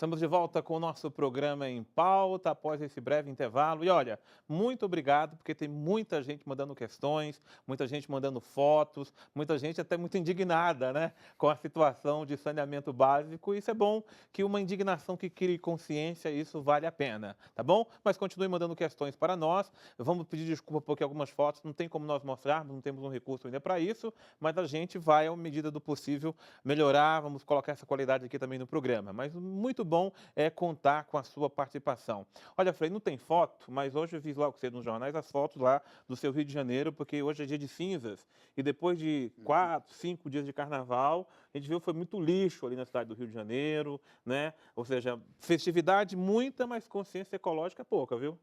Estamos de volta com o nosso programa Em Pauta, após esse breve intervalo. E olha, muito obrigado, porque tem muita gente mandando questões, muita gente mandando fotos, muita gente até muito indignada, né, com a situação de saneamento básico. Isso é bom, que uma indignação que crie consciência, isso vale a pena, tá bom? Mas continue mandando questões para nós. Vamos pedir desculpa porque algumas fotos não tem como nós mostrarmos, não temos um recurso ainda para isso, mas a gente vai, à medida do possível, melhorar, vamos colocar essa qualidade aqui também no programa. Mas muito bom é contar com a sua participação. Olha, Frei, não tem foto, mas hoje eu vi logo cedo nos jornais as fotos lá do seu Rio de Janeiro, porque hoje é dia de cinzas e depois de 4, 5 dias de carnaval, a gente viu que foi muito lixo ali na cidade do Rio de Janeiro, né? Ou seja, festividade muita, mas consciência ecológica pouca, viu?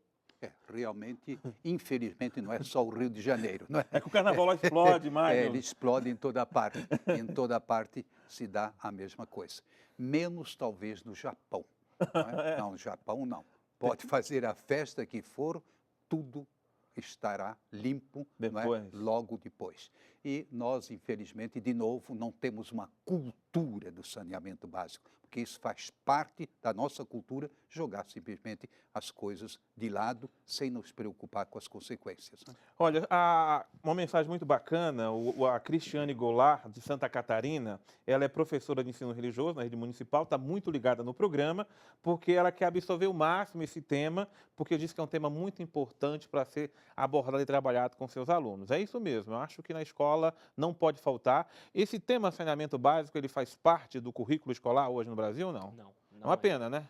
Realmente, infelizmente, não é só o Rio de Janeiro, não é? É que o carnaval lá explode mais. Ele explode em toda parte. Em toda parte se dá a mesma coisa. Menos, talvez, no Japão. Não, não, no Japão, não. Pode fazer a festa que for, tudo estará limpo depois. Logo depois. E nós, infelizmente, de novo, não temos uma cultura do saneamento básico, porque isso faz parte da nossa cultura, jogar simplesmente as coisas de lado, sem nos preocupar com as consequências. Olha, uma mensagem muito bacana, a Cristiane Goulart, de Santa Catarina, ela é professora de ensino religioso na rede municipal, está muito ligada no programa, porque ela quer absorver o máximo esse tema, porque diz que é um tema muito importante para ser abordado e trabalhado com seus alunos. É isso mesmo, eu acho que na escola não pode faltar. Esse tema saneamento básico, ele faz parte do currículo escolar hoje no Brasil ou não? Não. É uma pena, né?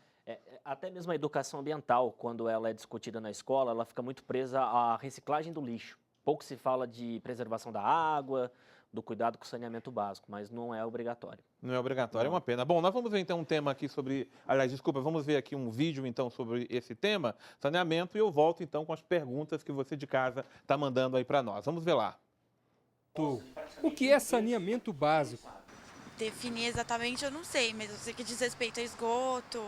Até mesmo a educação ambiental, quando ela é discutida na escola, ela fica muito presa à reciclagem do lixo. Pouco se fala de preservação da água, do cuidado com o saneamento básico, mas não é obrigatório. Não é obrigatório, Não. É uma pena. Bom, nós vamos ver então um tema aqui sobre... Aliás, desculpa, vamos ver aqui um vídeo então sobre esse tema, saneamento, e eu volto então com as perguntas que você de casa está mandando aí para nós. Vamos ver lá. O que é saneamento básico? Definir exatamente eu não sei, mas eu sei que diz respeito a esgoto,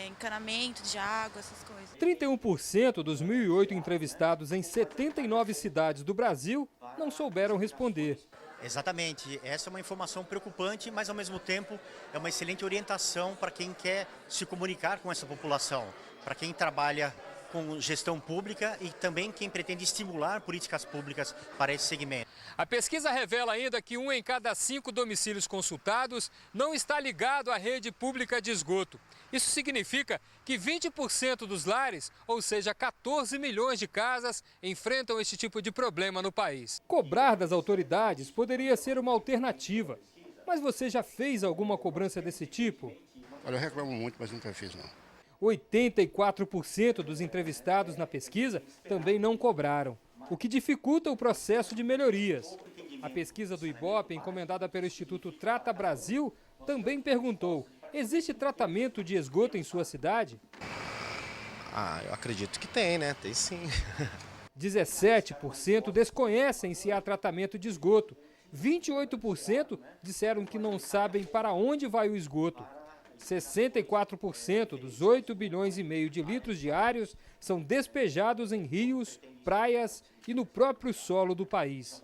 encanamento de água, essas coisas. 31% dos 1.008 entrevistados em 79 cidades do Brasil não souberam responder. Exatamente, essa é uma informação preocupante, mas ao mesmo tempo é uma excelente orientação para quem quer se comunicar com essa população, para quem trabalha com gestão pública e também quem pretende estimular políticas públicas para esse segmento. A pesquisa revela ainda que 1 em cada 5 domicílios consultados não está ligado à rede pública de esgoto. Isso significa que 20% dos lares, ou seja, 14 milhões de casas, enfrentam este tipo de problema no país. Cobrar das autoridades poderia ser uma alternativa. Mas você já fez alguma cobrança desse tipo? Olha, eu reclamo muito, mas nunca fiz, não. 84% dos entrevistados na pesquisa também não cobraram, o que dificulta o processo de melhorias. A pesquisa do Ibope, encomendada pelo Instituto Trata Brasil, também perguntou: existe tratamento de esgoto em sua cidade? Eu acredito que tem, né? Tem sim. 17% desconhecem se há tratamento de esgoto. 28% disseram que não sabem para onde vai o esgoto. 64% dos 8 bilhões e meio de litros diários são despejados em rios, praias e no próprio solo do país.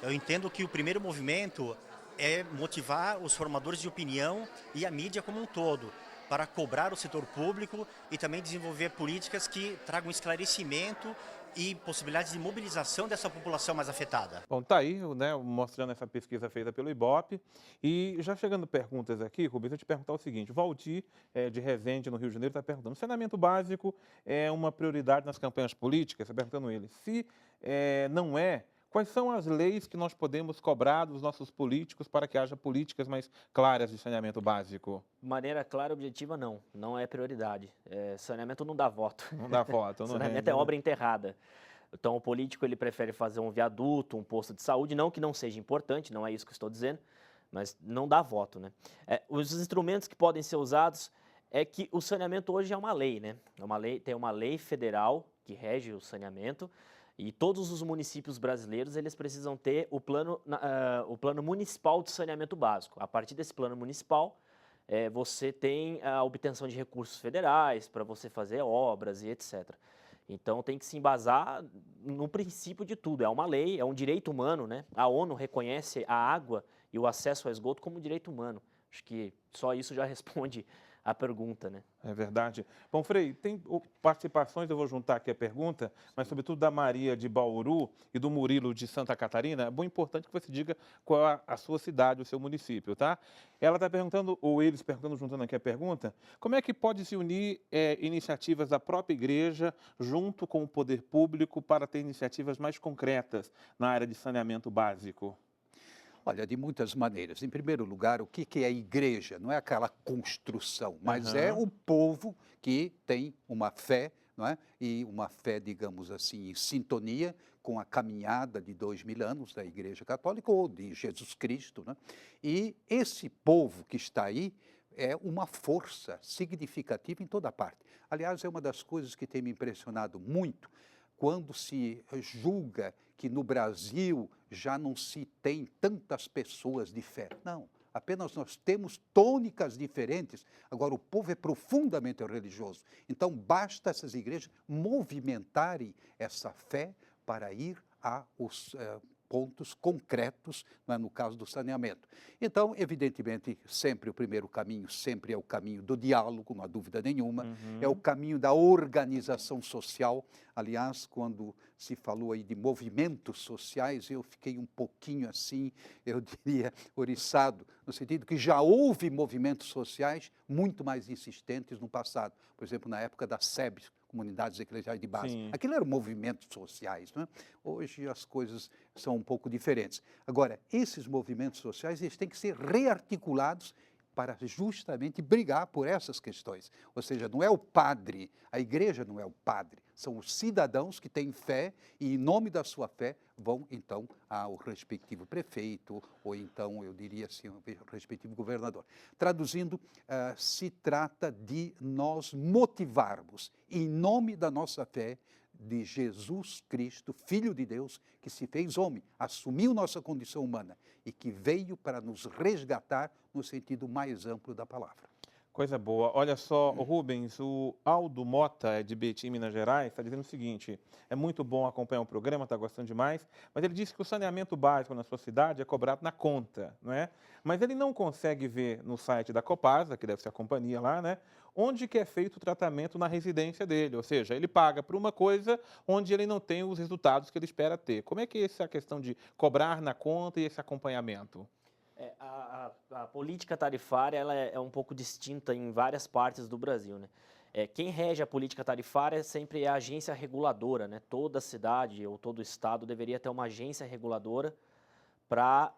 Eu entendo que o primeiro movimento é motivar os formadores de opinião e a mídia como um todo, para cobrar o setor público e também desenvolver políticas que tragam esclarecimento e possibilidades de mobilização dessa população mais afetada. Bom, tá aí, né, mostrando essa pesquisa feita pelo Ibope. E já chegando perguntas aqui, Rubens, eu te perguntar o seguinte: o Valdir, de Resende, no Rio de Janeiro, está perguntando: o saneamento básico é uma prioridade nas campanhas políticas? Está perguntando ele. Se não é, quais são as leis que nós podemos cobrar dos nossos políticos para que haja políticas mais claras de saneamento básico? De maneira clara e objetiva, não é prioridade. Saneamento não dá voto. Não dá voto. Não Saneamento rende, é né? obra enterrada. Então, o político ele prefere fazer um viaduto, um posto de saúde, não que não seja importante, não é isso que eu estou dizendo, mas não dá voto, né? Os instrumentos que podem ser usados é que o saneamento hoje é uma lei, né? Tem uma lei federal que rege o saneamento. E todos os municípios brasileiros eles precisam ter o plano municipal de saneamento básico. A partir desse plano municipal, você tem a obtenção de recursos federais para você fazer obras e etc. Então tem que se embasar no princípio de tudo. É uma lei, é um direito humano, né? A ONU reconhece a água e o acesso ao esgoto como direito humano. Acho que só isso já responde a pergunta, né? É verdade. Bom, Frei, tem participações, eu vou juntar aqui a pergunta, mas sobretudo da Maria de Bauru e do Murilo de Santa Catarina. É bom importante que você diga qual é a sua cidade, o seu município, tá? Ela está perguntando, ou eles perguntando, juntando aqui a pergunta, como é que pode se unir iniciativas da própria igreja junto com o poder público para ter iniciativas mais concretas na área de saneamento básico? Olha, de muitas maneiras. Em primeiro lugar, o que é a igreja? Não é aquela construção, mas é o povo que tem uma fé, não é? E uma fé, digamos assim, em sintonia com a caminhada de 2000 anos da Igreja Católica ou de Jesus Cristo, né? E esse povo que está aí é uma força significativa em toda parte. Aliás, é uma das coisas que tem me impressionado muito quando se julga que no Brasil já não se tem tantas pessoas de fé. Não, apenas nós temos tônicas diferentes. Agora, o povo é profundamente religioso. Então, basta essas igrejas movimentarem essa fé para ir aos pontos concretos, no caso do saneamento. Então, evidentemente, sempre o primeiro caminho, sempre é o caminho do diálogo, não há dúvida nenhuma, é o caminho da organização social. Aliás, quando se falou aí de movimentos sociais, eu fiquei um pouquinho assim, eu diria, oriçado, no sentido que já houve movimentos sociais muito mais insistentes no passado. Por exemplo, na época das SEBs, Comunidades Eclesiais de Base. Sim. Aquilo eram movimentos sociais, né? Hoje as coisas são um pouco diferentes. Agora, esses movimentos sociais eles têm que ser rearticulados para justamente brigar por essas questões. Ou seja, não é o padre, a igreja não é o padre, são os cidadãos que têm fé e, em nome da sua fé, vão, então, ao respectivo prefeito ou, então, eu diria assim, ao respectivo governador. Traduzindo, se trata de nós motivarmos, em nome da nossa fé, de Jesus Cristo, Filho de Deus, que se fez homem, assumiu nossa condição humana e que veio para nos resgatar no sentido mais amplo da palavra. Coisa boa. Olha só, Rubens, o Aldo Mota, de Betim, Minas Gerais, está dizendo o seguinte: é muito bom acompanhar o programa, está gostando demais, mas ele disse que o saneamento básico na sua cidade é cobrado na conta, não é? Mas ele não consegue ver no site da Copasa, que deve ser a companhia lá, né? Onde que é feito o tratamento na residência dele, ou seja, ele paga por uma coisa onde ele não tem os resultados que ele espera ter. Como é que é essa questão de cobrar na conta e esse acompanhamento? A política tarifária ela é um pouco distinta em várias partes do Brasil, né? Quem rege a política tarifária sempre é a agência reguladora, né? Toda cidade ou todo estado deveria ter uma agência reguladora para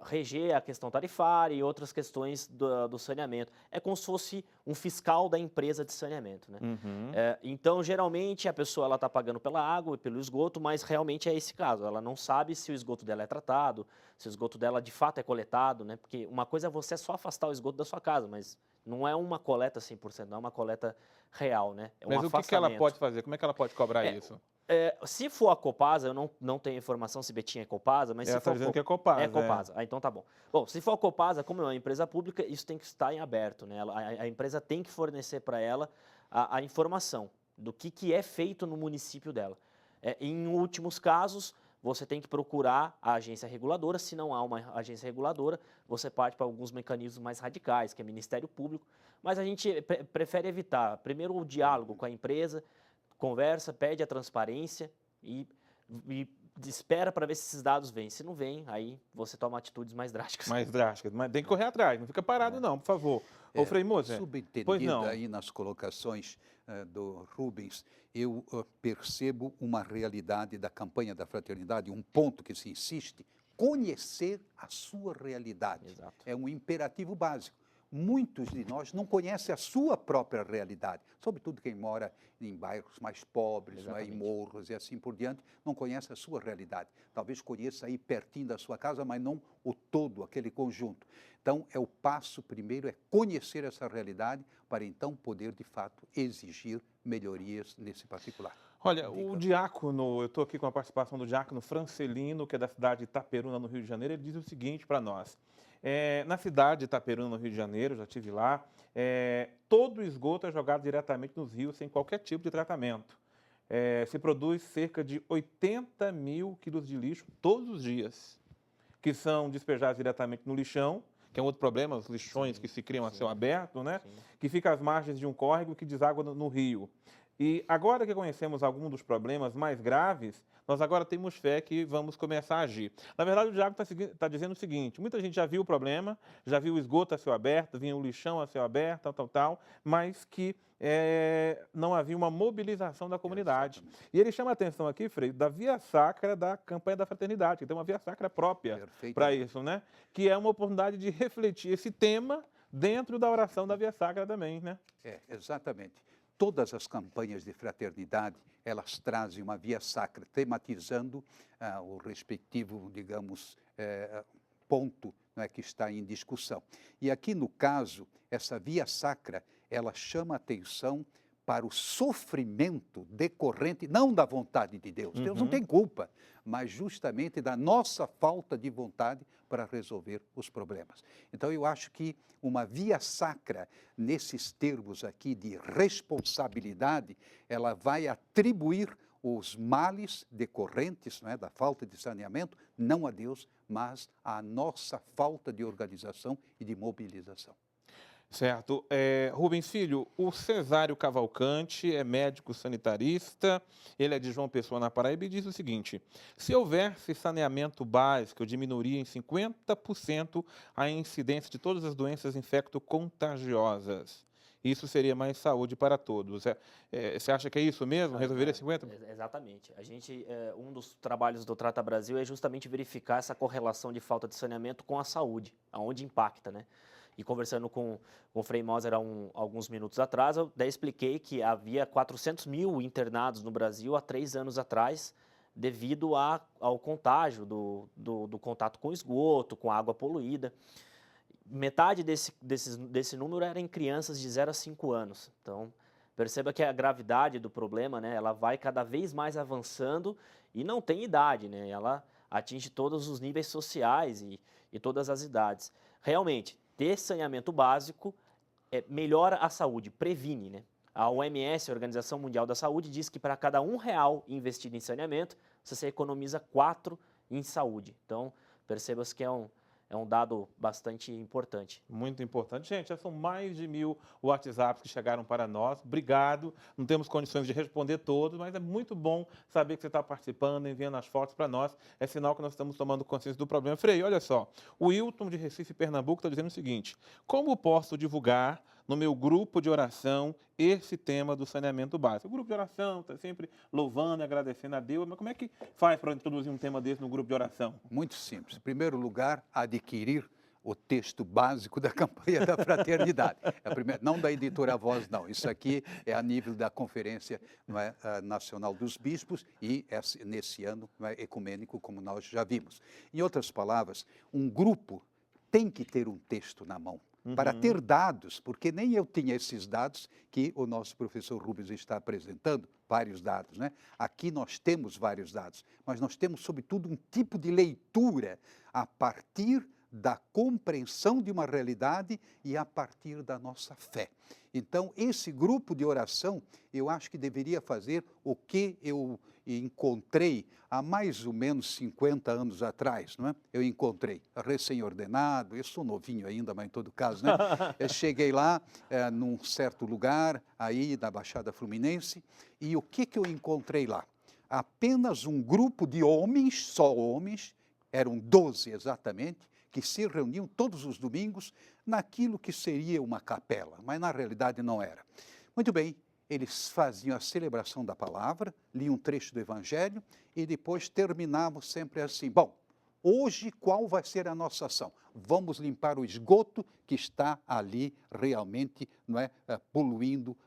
reger a questão tarifária e outras questões do saneamento. É como se fosse um fiscal da empresa de saneamento, né? Então, geralmente, a pessoa está pagando pela água e pelo esgoto, mas realmente é esse caso. Ela não sabe se o esgoto dela é tratado, se o esgoto dela de fato é coletado, né? Porque uma coisa é você só afastar o esgoto da sua casa, mas não é uma coleta 100%, não é uma coleta real, né? É um Mas o que ela pode fazer? Como é que ela pode cobrar isso? Se for a Copasa, eu não tenho informação se Betim é Copasa, mas Ela se está for dizendo que é Copasa. é Copasa. Então tá bom. Bom, se for a Copasa, como é uma empresa pública, isso tem que estar em aberto, né? A empresa tem que fornecer para ela a informação do que é feito no município dela. Em últimos casos, você tem que procurar a agência reguladora. Se não há uma agência reguladora, você parte para alguns mecanismos mais radicais, que é Ministério Público. Mas a gente prefere evitar, primeiro, o diálogo com a empresa, conversa, pede a transparência e espera para ver se esses dados vêm. Se não vêm, aí você toma atitudes mais drásticas. Mais drásticas, mas tem que correr atrás, não fica parado não, por favor. Ô, Frei Moser, pois não. Subentendido aí nas colocações do Rubens, eu percebo uma realidade da campanha da fraternidade, um ponto que se insiste, conhecer a sua realidade. Exato. É um imperativo básico. Muitos de nós não conhecem a sua própria realidade, sobretudo quem mora em bairros mais pobres, não é, em morros e assim por diante, não conhece a sua realidade. Talvez conheça aí pertinho da sua casa, mas não o todo, aquele conjunto. Então, o passo primeiro é conhecer essa realidade para então poder, de fato, exigir melhorias nesse particular. Olha, o diácono, eu estou aqui com a participação do diácono Francelino, que é da cidade de Itaperuna, no Rio de Janeiro, ele diz o seguinte para nós. Na cidade de Itaperuna, no Rio de Janeiro, já estive lá, todo o esgoto é jogado diretamente nos rios sem qualquer tipo de tratamento. Se produz cerca de 80 mil quilos de lixo todos os dias, que são despejados diretamente no lixão, que é um outro problema, os lixões que se criam a céu aberto, né? Sim. Que fica às margens de um córrego que deságua no rio. E agora que conhecemos alguns dos problemas mais graves, nós agora temos fé que vamos começar a agir. Na verdade, o Diago está dizendo o seguinte: muita gente já viu o problema, já viu o esgoto a céu aberto, vinha o lixão a céu aberto, tal, mas que não havia uma mobilização da comunidade. E ele chama a atenção aqui, Frei, da via sacra da campanha da fraternidade, que tem uma via sacra própria para isso, né? Que é uma oportunidade de refletir esse tema dentro da oração da via sacra também, né? Exatamente. Todas as campanhas de fraternidade, elas trazem uma via sacra, tematizando o respectivo, digamos, ponto, não é, que está em discussão. E aqui, no caso, essa via sacra, ela chama atenção para o sofrimento decorrente, não da vontade de Deus. Deus não tem culpa, mas justamente da nossa falta de vontade para resolver os problemas. Então, eu acho que uma via sacra, nesses termos aqui de responsabilidade, ela vai atribuir os males decorrentes, não é, da falta de saneamento, não a Deus, mas à nossa falta de organização e de mobilização. Certo. Rubens Filho, o Cesário Cavalcante é médico sanitarista, ele é de João Pessoa, na Paraíba, e diz o seguinte: se houvesse saneamento básico, diminuiria em 50% a incidência de todas as doenças infecto-contagiosas. Isso seria mais saúde para todos. Você acha que é isso mesmo? Resolveria 50%? Exatamente. Um dos trabalhos do Trata Brasil é justamente verificar essa correlação de falta de saneamento com a saúde, aonde impacta, né? E conversando com o Frei Moser alguns minutos atrás, eu daí expliquei que havia 400 mil internados no Brasil há 3 anos atrás, devido ao contágio do contato com esgoto, com água poluída. Metade desse número era em crianças de 0 a 5 anos. Então, perceba que a gravidade do problema, né, ela vai cada vez mais avançando e não tem idade, né? Ela atinge todos os níveis sociais e todas as idades. Realmente, ter saneamento básico melhora a saúde, previne, né? A OMS, a Organização Mundial da Saúde, diz que para cada R$1 investido em saneamento, você economiza 4 em saúde. Então, perceba-se que é um dado bastante importante. Muito importante. Gente, já são mais de 1000 WhatsApps que chegaram para nós. Obrigado. Não temos condições de responder todos, mas é muito bom saber que você está participando, enviando as fotos para nós. É sinal que nós estamos tomando consciência do problema. Frei, olha só. O Wilton, de Recife, Pernambuco, está dizendo o seguinte: como posso divulgar no meu grupo de oração esse tema do saneamento básico? O grupo de oração está sempre louvando e agradecendo a Deus, mas como é que faz para introduzir um tema desse no grupo de oração? Muito simples. Em primeiro lugar, adquirir o texto básico da campanha da fraternidade. Não da editora Voz, não. Isso aqui é a nível da Conferência, não é, Nacional dos Bispos e nesse ano, não é, ecumênico, como nós já vimos. Em outras palavras, um grupo tem que ter um texto na mão. Para ter dados, porque nem eu tinha esses dados que o nosso professor Rubens está apresentando, vários dados, né? Aqui nós temos vários dados, mas nós temos, sobretudo, um tipo de leitura a partir da compreensão de uma realidade e a partir da nossa fé. Então, esse grupo de oração, eu acho que deveria fazer o que eu encontrei há mais ou menos 50 anos atrás, não é? Eu encontrei, recém-ordenado, eu sou novinho ainda, mas em todo caso, né? Eu cheguei lá, num certo lugar, aí na Baixada Fluminense, e o que eu encontrei lá? Apenas um grupo de homens, só homens, eram 12 exatamente, que se reuniam todos os domingos naquilo que seria uma capela, mas na realidade não era. Muito bem, eles faziam a celebração da palavra, liam um trecho do Evangelho e depois terminavam sempre assim: bom, hoje qual vai ser a nossa ação? Vamos limpar o esgoto que está ali realmente, não é, poluindo,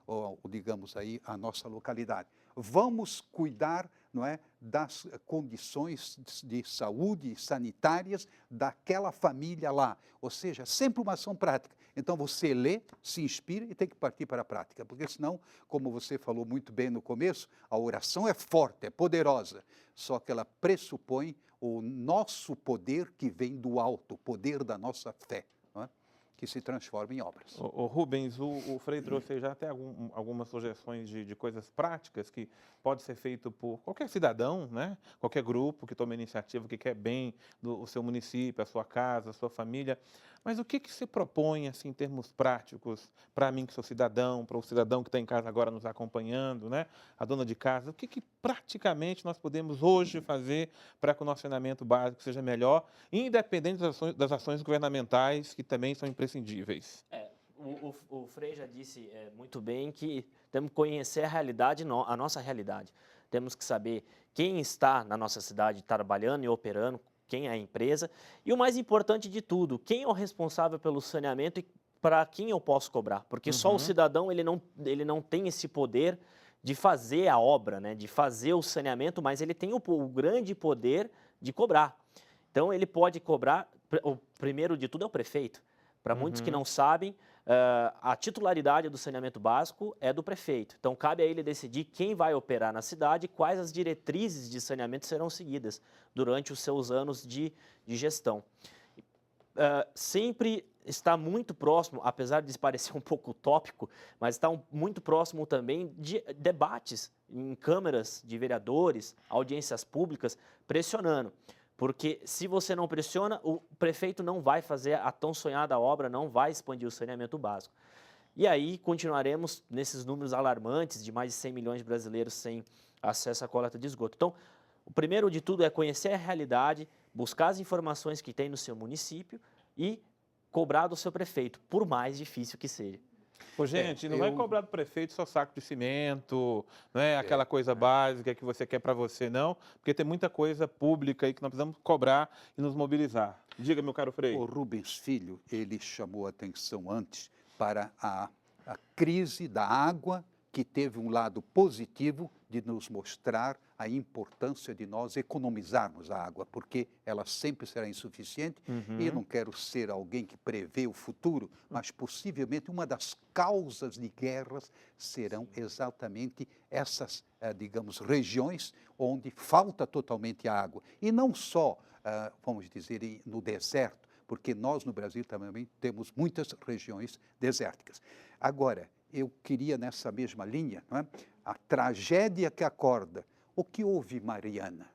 digamos aí, a nossa localidade. Vamos cuidar, não é, das condições de saúde sanitárias daquela família lá. Ou seja, sempre uma ação prática. Então você lê, se inspira e tem que partir para a prática, porque senão, como você falou muito bem no começo, a oração é forte, é poderosa, só que ela pressupõe o nosso poder que vem do alto, o poder da nossa fé. Não é? que se transforma em obras. O Rubens, o Frei trouxe aí já até algumas sugestões de coisas práticas que pode ser feito por qualquer cidadão, né? Qualquer grupo que tome iniciativa, que quer bem do seu município, a sua casa, a sua família. Mas o que se propõe, assim, em termos práticos, para mim que sou cidadão, para o cidadão que está em casa agora nos acompanhando, né? A dona de casa, o que praticamente nós podemos hoje fazer para que o nosso saneamento básico seja melhor, independente das ações governamentais, que também são imprescindíveis? O Frei já disse muito bem que temos que conhecer a realidade, a nossa realidade. Temos que saber quem está na nossa cidade trabalhando e operando, quem é a empresa, e o mais importante de tudo, quem é o responsável pelo saneamento e para quem eu posso cobrar. Porque só o cidadão ele não tem esse poder de fazer a obra, né, de fazer o saneamento, mas ele tem o grande poder de cobrar. Então, ele pode cobrar, o primeiro de tudo é o prefeito. Para muitos que não sabem, a titularidade do saneamento básico é do prefeito. Então, cabe a ele decidir quem vai operar na cidade e quais as diretrizes de saneamento serão seguidas durante os seus anos de gestão. Sempre está muito próximo, apesar de parecer um pouco utópico, mas está muito próximo também de debates em câmaras de vereadores, audiências públicas, pressionando. Porque se você não pressiona, o prefeito não vai fazer a tão sonhada obra, não vai expandir o saneamento básico. E aí continuaremos nesses números alarmantes de mais de 100 milhões de brasileiros sem acesso à coleta de esgoto. Então, o primeiro de tudo é conhecer a realidade, buscar as informações que tem no seu município e cobrar do seu prefeito, por mais difícil que seja. Ô, gente, não vai cobrar do prefeito só saco de cimento, não é aquela coisa básica que você quer para você, não, porque tem muita coisa pública aí que nós precisamos cobrar e nos mobilizar. Diga, meu caro Frei. O Rubens Filho, ele chamou a atenção antes para a crise da água, que teve um lado positivo de nos mostrar a importância de nós economizarmos a água, porque ela sempre será insuficiente. E eu não quero ser alguém que prevê o futuro, mas possivelmente uma das causas de guerras serão exatamente essas, digamos, regiões onde falta totalmente a água. E não só, vamos dizer, no deserto, porque nós no Brasil também temos muitas regiões desérticas. Agora, eu queria nessa mesma linha, não é? A tragédia que acorda. O que houve, Mariana?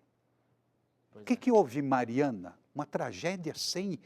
O que houve, Mariana? Uma tragédia sem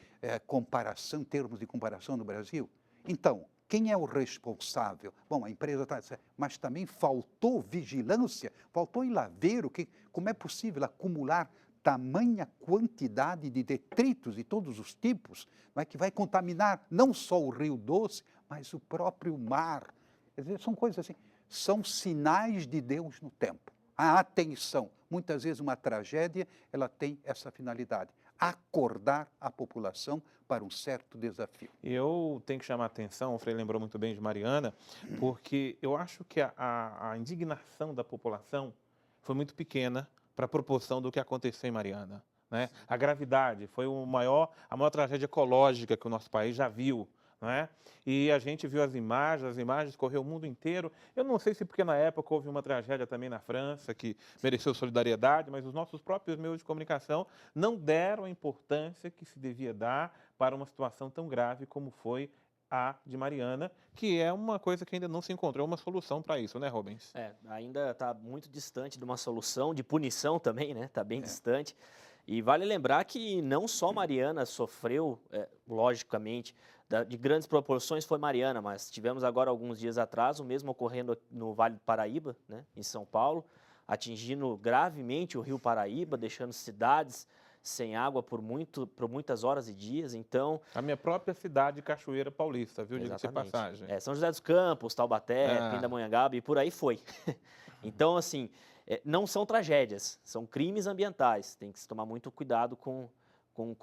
comparação, em termos de comparação no Brasil. Então, quem é o responsável? Bom, a empresa está... Mas também faltou vigilância, faltou ir lá ver como é possível acumular tamanha quantidade de detritos de todos os tipos, não é, que vai contaminar não só o Rio Doce, mas o próprio mar. Quer dizer, são coisas assim, são sinais de Deus no tempo. A atenção. Muitas vezes uma tragédia, ela tem essa finalidade, acordar a população para um certo desafio. Eu tenho que chamar a atenção, o Frei lembrou muito bem de Mariana, porque eu acho que a indignação da população foi muito pequena para a proporção do que aconteceu em Mariana, né? A gravidade foi a maior tragédia ecológica que o nosso país já viu, não é? E a gente viu as imagens correu o mundo inteiro. Eu não sei se porque na época houve uma tragédia também na França que mereceu solidariedade, mas os nossos próprios meios de comunicação não deram a importância que se devia dar para uma situação tão grave como foi a de Mariana, que é uma coisa que ainda não se encontrou uma solução para isso, né, Rubens? Ainda está muito distante de uma solução, de punição também, né? Está bem distante. E vale lembrar que não só Mariana sofreu, logicamente, de grandes proporções foi Mariana, mas tivemos agora, alguns dias atrás, o mesmo ocorrendo no Vale do Paraíba, né, em São Paulo, atingindo gravemente o Rio Paraíba, deixando cidades sem água por muitas horas e dias. Então, a minha própria cidade, Cachoeira Paulista, viu? Diga-se de passagem. São José dos Campos, Taubaté, Pindamonhangaba e por aí foi. Então, assim, não são tragédias, são crimes ambientais. Tem que se tomar muito cuidado com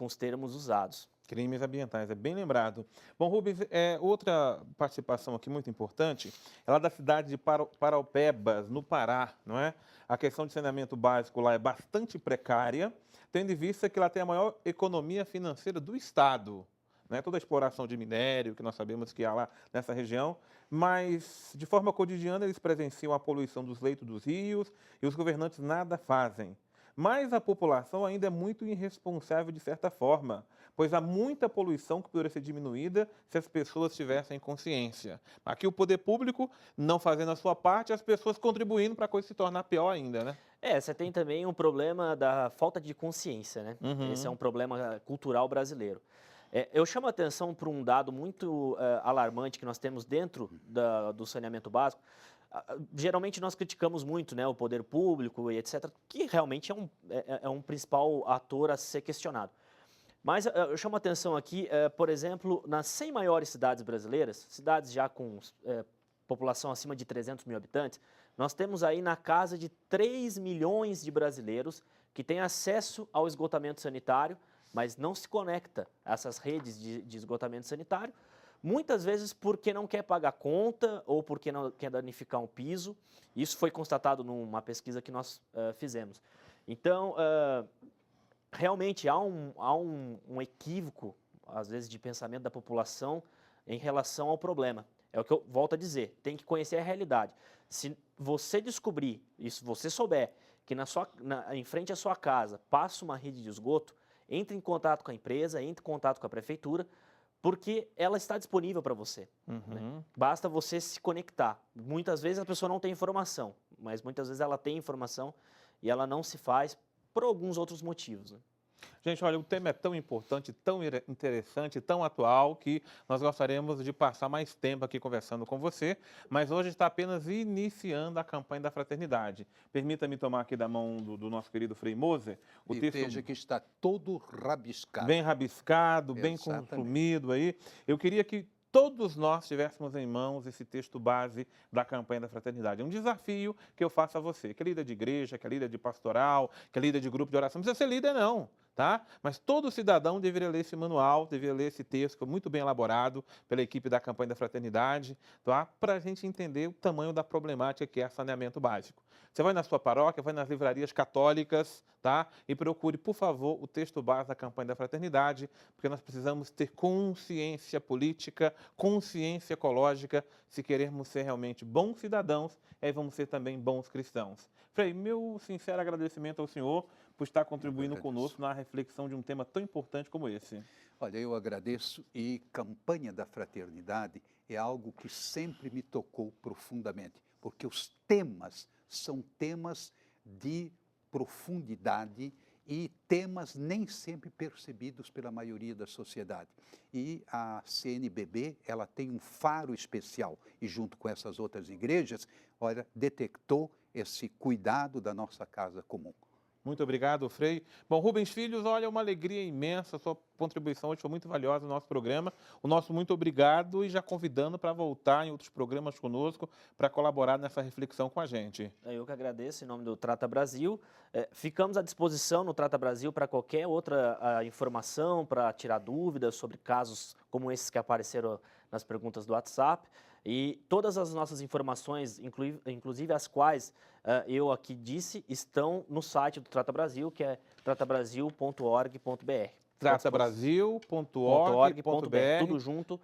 os termos usados. Crimes ambientais, é bem lembrado. Bom, Rubens, outra participação aqui muito importante, é lá da cidade de Paraupebas, no Pará, não é? A questão de saneamento básico lá é bastante precária, tendo em vista que lá tem a maior economia financeira do Estado, né? Toda a exploração de minério, que nós sabemos que há lá nessa região, mas de forma cotidiana eles presenciam a poluição dos leitos dos rios e os governantes nada fazem. Mas a população ainda é muito irresponsável de certa forma, pois há muita poluição que poderia ser diminuída se as pessoas tivessem consciência. Aqui o poder público não fazendo a sua parte, as pessoas contribuindo para a coisa se tornar pior ainda, né? Você tem também um problema da falta de consciência, né? Esse é um problema cultural brasileiro. Eu chamo a atenção para um dado muito alarmante que nós temos dentro do saneamento básico. Geralmente nós criticamos muito, né, o poder público e etc., que realmente é um principal ator a ser questionado. Mas eu chamo a atenção aqui, por exemplo, nas 100 maiores cidades brasileiras, cidades já com população acima de 300 mil habitantes, nós temos aí na casa de 3 milhões de brasileiros que têm acesso ao esgotamento sanitário, mas não se conecta a essas redes de esgotamento sanitário, muitas vezes porque não quer pagar conta ou porque não quer danificar um piso. Isso foi constatado numa pesquisa que nós fizemos. Então, realmente há um equívoco, às vezes, de pensamento da população em relação ao problema. É o que eu volto a dizer, tem que conhecer a realidade. Se você descobrir, e se você souber que em frente à sua casa passa uma rede de esgoto, entre em contato com a empresa, entre em contato com a prefeitura, porque ela está disponível para você. Né? Basta você se conectar. Muitas vezes a pessoa não tem informação, mas muitas vezes ela tem informação e ela não se faz por alguns outros motivos. Né? Gente, olha, o tema é tão importante, tão interessante, tão atual, que nós gostaríamos de passar mais tempo aqui conversando com você, mas hoje está apenas iniciando a campanha da fraternidade. Permita-me tomar aqui da mão do nosso querido Frei Moser. E veja que está todo rabiscado. Bem rabiscado, bem Exatamente. consumido aí. Eu queria que todos nós tivéssemos em mãos esse texto base da campanha da fraternidade. É um desafio que eu faço a você, que é líder de igreja, que é líder de pastoral, que é líder de grupo de oração. Não precisa ser líder, não. Tá? Mas todo cidadão deveria ler esse manual, deveria ler esse texto, que foi muito bem elaborado pela equipe da campanha da fraternidade, tá? Para a gente entender o tamanho da problemática que é saneamento básico. Você vai na sua paróquia, vai nas livrarias católicas, tá? E procure, por favor, o texto base da campanha da fraternidade, porque nós precisamos ter consciência política, consciência ecológica, se queremos ser realmente bons cidadãos, aí vamos ser também bons cristãos. Frei, meu sincero agradecimento ao senhor por estar contribuindo conosco na reflexão de um tema tão importante como esse. Olha, eu agradeço, e campanha da fraternidade é algo que sempre me tocou profundamente, porque os temas são temas de profundidade e temas nem sempre percebidos pela maioria da sociedade. E a CNBB, ela tem um faro especial, e junto com essas outras igrejas, olha, detectou esse cuidado da nossa casa comum. Muito obrigado, Frei. Bom, Rubens Filhos, olha, uma alegria imensa, sua contribuição hoje foi muito valiosa no nosso programa. O nosso muito obrigado e já convidando para voltar em outros programas conosco para colaborar nessa reflexão com a gente. Eu que agradeço em nome do Trata Brasil. Ficamos à disposição no Trata Brasil para qualquer outra informação, para tirar dúvidas sobre casos como esses que apareceram nas perguntas do WhatsApp. E todas as nossas informações, inclusive as quais eu aqui disse, estão no site do Trata Brasil, que é tratabrasil.org.br. tratabrasil.org.br. Tudo junto.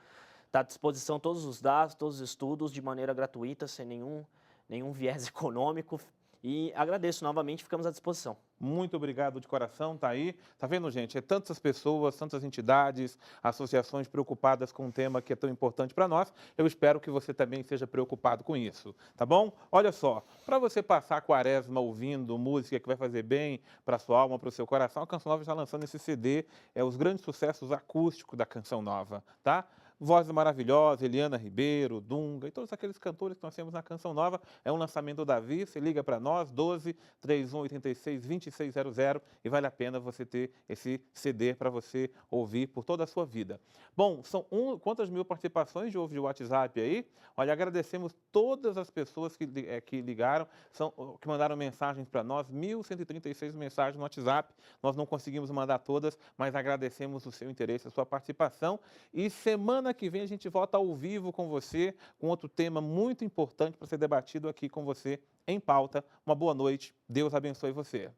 Está à disposição todos os dados, todos os estudos, de maneira gratuita, sem nenhum viés econômico. E agradeço novamente, ficamos à disposição. Muito obrigado de coração, tá aí. Tá vendo, gente? É tantas pessoas, tantas entidades, associações preocupadas com um tema que é tão importante para nós. Eu espero que você também seja preocupado com isso, tá bom? Olha só, para você passar a quaresma ouvindo música que vai fazer bem para sua alma, para o seu coração, a Canção Nova está lançando esse CD, os grandes sucessos acústicos da Canção Nova, tá? Vozes maravilhosas, Eliana Ribeiro, Dunga e todos aqueles cantores que nós temos na Canção Nova. É um lançamento do Davi, você liga para nós, 12 31 86 2600, e vale a pena você ter esse CD para você ouvir por toda a sua vida. Bom, são quantas mil participações de WhatsApp aí? Olha, agradecemos todas as pessoas que ligaram, que mandaram mensagens para nós, 1.136 mensagens no WhatsApp. Nós não conseguimos mandar todas, mas agradecemos o seu interesse, a sua participação. E semana que vem a gente volta ao vivo com você, com outro tema muito importante para ser debatido aqui com você em pauta. Uma boa noite, Deus abençoe você.